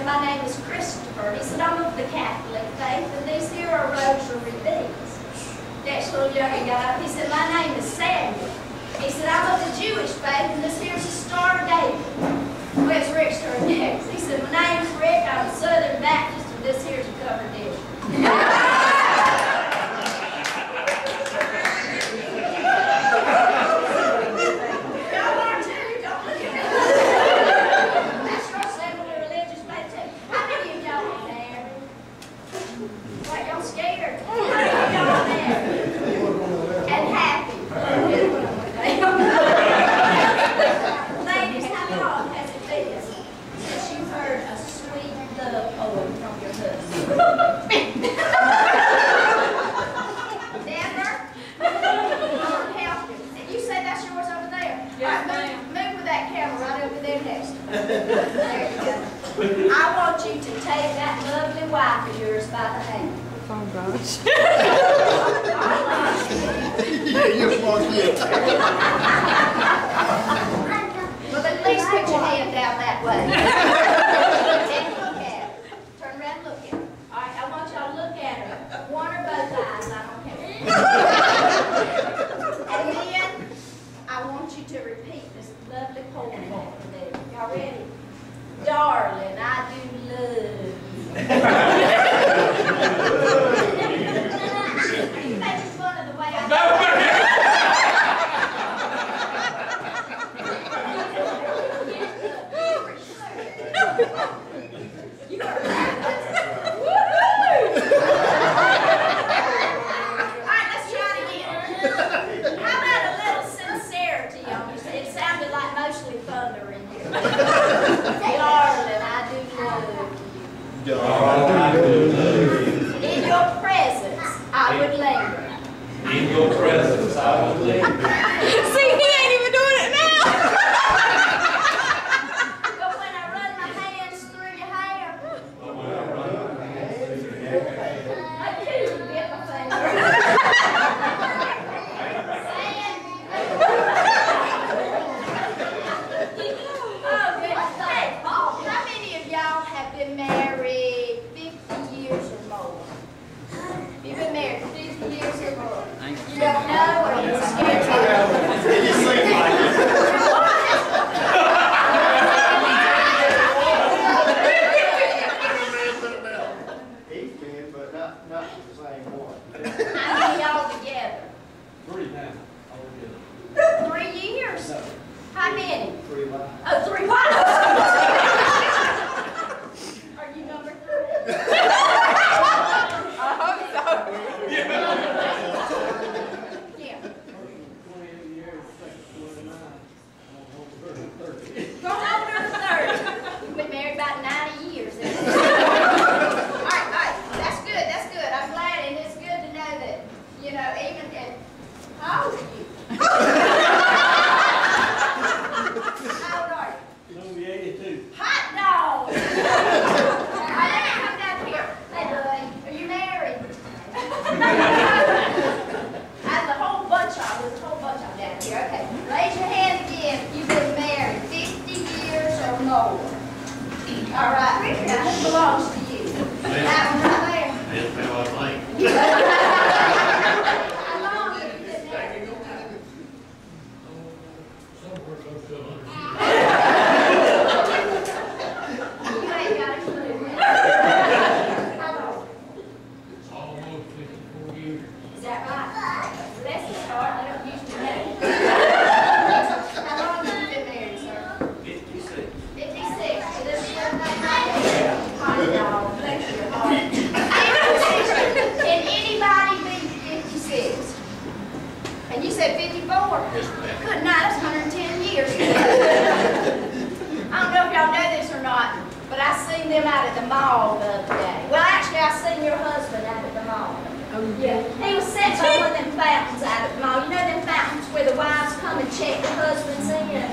said, my name is Christopher. He said, I'm of the Catholic faith, and these here are rosary beads. Next little youngin got up. He said, my name is Samuel. He said, I'm of the Jewish faith, and this here's a Star of David. Where's Rick's turn next? He said, my name's Rick. I'm a Southern Baptist, and this here's a covered dish. I want you to take that lovely wife of yours by the hand. Oh, gosh. Yeah, you're smart kid. Well, at least put your hand down that way. And look at her. Turn around and look at her. All right, I want y'all to look at her. One or both eyes, I don't care. And then, I want you to repeat this lovely poem for me. Y'all ready? Darling, I do love you. You make fun of the way I do. You are right. All right, let's try it again. How about a little sincerity on you? It sounded like mostly thunder in here. Darling, I do love you. Darling, I do love you. In your presence, I would linger. In your presence, I will linger. See, he ain't even doing it now. But when I run my hands through your hair, I couldn't get my finger. Oh, good. Hey, how many of y'all have been married 50 years or more? You've been married 50 years or more. You don't know, or you're scared to? You seem like it. He's been, but not the same one. How many y'all together? 3 now. Altogether. 3 years? No. How many? 3 lives. Oh, 3 wives. Are you number 3? I hope so. Yeah. 28 years, 29. Go older than 30. You've been married about 90 years. All right. That's good. That's good. I'm glad, and it's good to know that, you know, even at, how old are you? How old are you? You'll be 82. Hot dog! All right, come down here. Hey, buddy, are you married? There's a whole bunch of them down here. Okay, raise your hand again if you've been married 50 years or more. All right, now who belongs to you? That one right there. That's what I think. How long have you been married? Somewhere close to 100 years. You ain't got a clue. How long? Almost 54 years. Is that right? Bless his heart, they don't usually know. How long have you been married, sir? 56. 56. So this is your name right here. Hot dog, bless your heart. Can anybody be 56? And you said 54? Yes, ma'am. Good night, that's 110 years. I don't know if y'all know this or not, but I seen them out at the mall the other day. Well, actually, I seen your husband out at the mall. Oh, Yeah, he was sitting by one of them fountains out at the mall. You know them fountains where the wives come and check the husbands in? They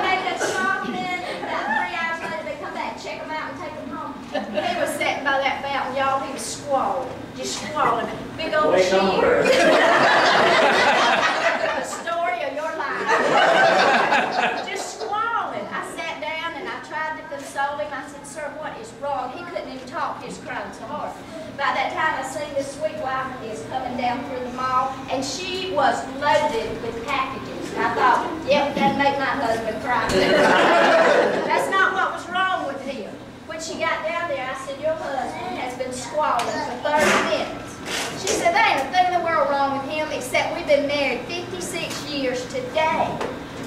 make them stocking in, and about 3 hours later they come back, check them out, and take them home. He was sitting by that fountain, y'all. He was squalling, just squalling. Big old cheers. The story of your life. Just squalling. I sat down and I tried to console him. He was crying so hard. By that time, I seen this sweet wife of his coming down through the mall, and she was loaded with packages. And I thought, yep, that'd make my husband cry. That's not what was wrong with him. When she got down there, I said, your husband has been squalling for 30 minutes. She said, there ain't a thing in the world wrong with him except we've been married 56 years today.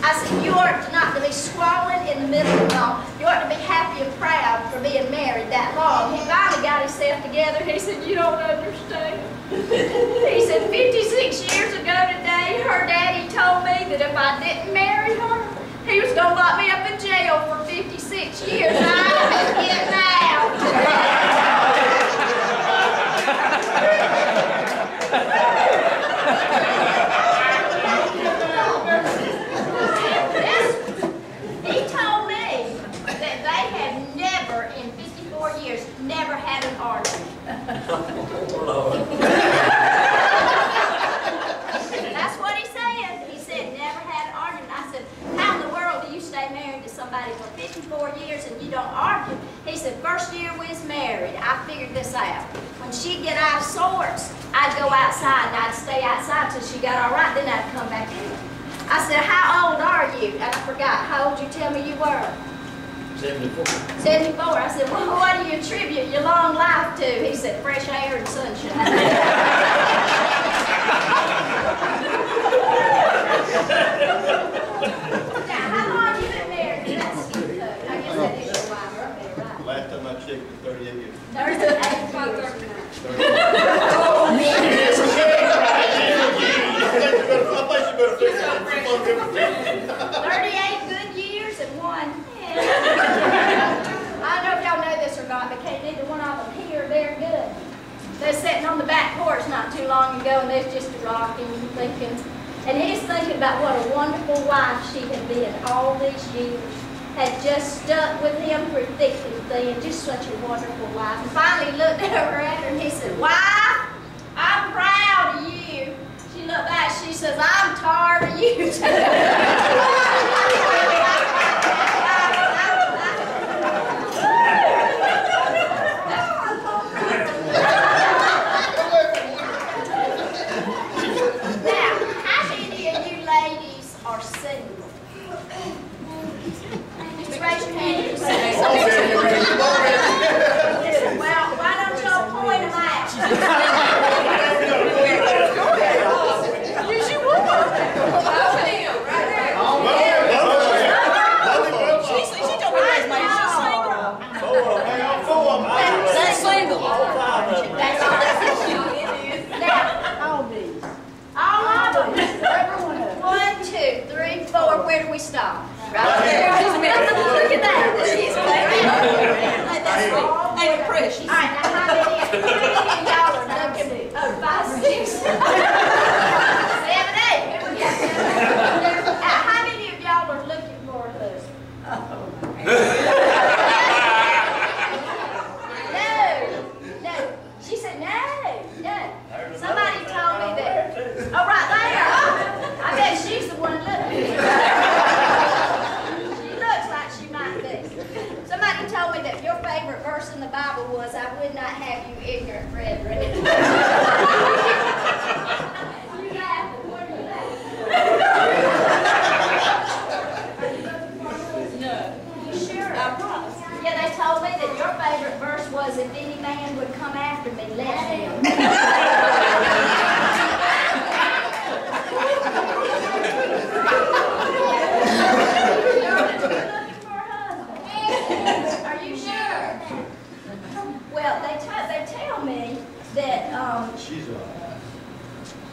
I said, you ought not to be squalling in the middle of the mall. You ought to be happy and proud for being married that long. He finally got himself together. He said, you don't understand. He said, 56 years ago today, her daddy told me that if I didn't marry her, he was going to lock me up in jail for 56 years. I'm getting out. He told me that they had never, in 54 years, never had an argument. That's what he said. He said, never had an argument. I said, how in the world do you stay married to somebody for 54 years and you don't argue? He said, first year we was married, I figured this out. When she'd get out of sorts, I'd go outside and I'd stay outside till she got all right, then I'd come back in. I said, how old are you? And I forgot. How old did you tell me you were? 74. 74. I said, well, what do you attribute your long life to? He said, fresh air and sunshine. Now, how long have you been married? That's you, I guess that is your wife up there, right? Last time I checked, it was 38 years. 38 years. I think you better fix it. 38 good years and one. I don't know if y'all know this or not, but neither one of them here very good. They're sitting on the back porch not too long ago, and there's just a rocking and thinking. And he's thinking about what a wonderful wife she had been all these years. Had just stuck with him through thick and thin, just such a wonderful wife. And finally he looked over at her and he said, wife, I'm proud of you. She looked back, she says, I'm tired of you too. Well, why don't y'all point them out? Use your woman. She don't know his name. She's single. That's single. That's all. Now, all these. All of them. 1, 2, 3, 4. Where do we stop? Right there. Look at that. She's Hey, precious. all right, now how many of y'all are looking? Oh, 5, 6, 7, 8. Here we go. How many of y'all are looking for a husband? No. She said no. Somebody told me that. Oh, right there. I bet she's the one looking. She looks like she might be. Somebody told me that your favorite verse in the Bible was, I would not have you ignorant brethren. You laughing. What are you laughing? No. You sure? I promise. Yeah, they told me that your favorite verse was, if any man would come after me, let him. Are you sure? Well, they tell me that, She's alive.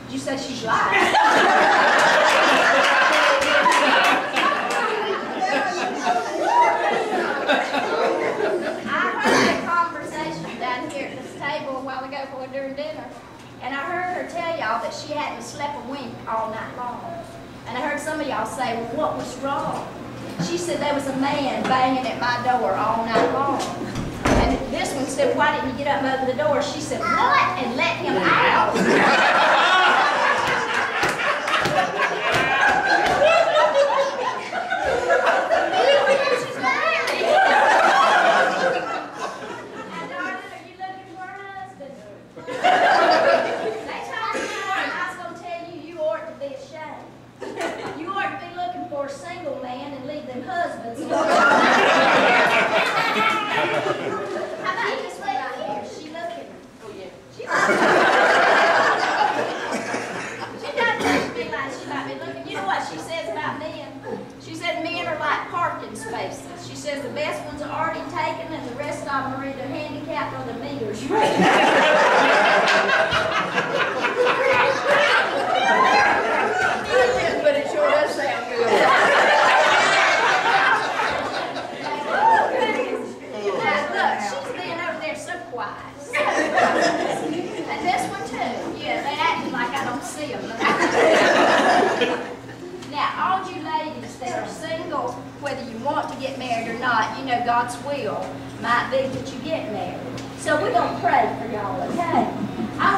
did you say she's lying? I heard a conversation down here at this table a while ago during dinner, and I heard her tell y'all that she hadn't slept a wink all night long. And I heard some of y'all say, well, what was wrong? She said there was a man banging at my door all night long. And this one said, why didn't you get up and open the door? She said, what? And let him out. She's married. And darling, are you want to get married or not, you know, God's will might be that you get married. So we're going to pray for y'all, okay? I